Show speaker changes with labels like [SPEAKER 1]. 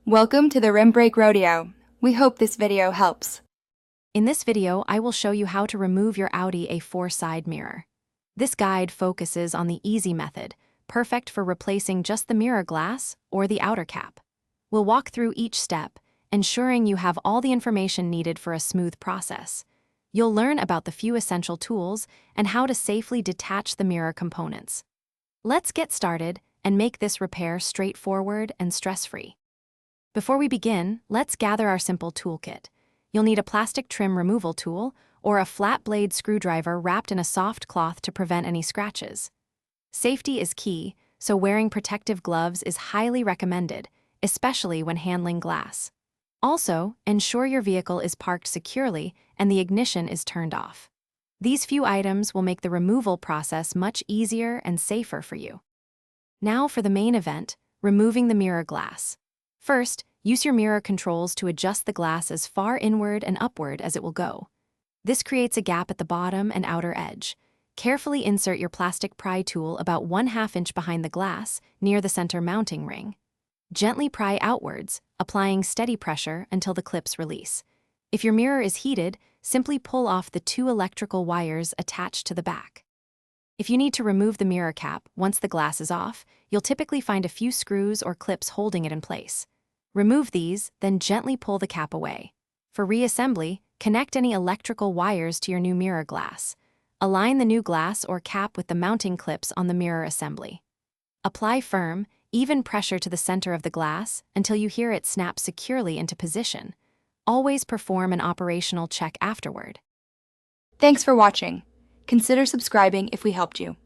[SPEAKER 1] Welcome to the Rim Break Rodeo. We hope this video helps.
[SPEAKER 2] In this video, I will show you how to remove your Audi A4 side mirror. This guide focuses on the easy method, perfect for replacing just the mirror glass or the outer cap. We'll walk through each step, ensuring you have all the information needed for a smooth process. You'll learn about the few essential tools and how to safely detach the mirror components. Let's get started and make this repair straightforward and stress-free. Before we begin, let's gather our simple toolkit. You'll need a plastic trim removal tool or a flat blade screwdriver wrapped in a soft cloth to prevent any scratches. Safety is key, so wearing protective gloves is highly recommended, especially when handling glass. Also, ensure your vehicle is parked securely and the ignition is turned off. These few items will make the removal process much easier and safer for you. Now for the main event, removing the mirror glass. First, use your mirror controls to adjust the glass as far inward and upward as it will go. This creates a gap at the bottom and outer edge. Carefully insert your plastic pry tool about 1/2 inch behind the glass, near the center mounting ring. Gently pry outwards, applying steady pressure until the clips release. If your mirror is heated, simply pull off the 2 electrical wires attached to the back. If you need to remove the mirror cap once the glass is off, you'll typically find a few screws or clips holding it in place. Remove these, then gently pull the cap away. For reassembly, connect any electrical wires to your new mirror glass. Align the new glass or cap with the mounting clips on the mirror assembly. Apply firm, even pressure to the center of the glass until you hear it snap securely into position. Always perform an operational check afterward.
[SPEAKER 1] Thanks for watching. Consider subscribing if we helped you.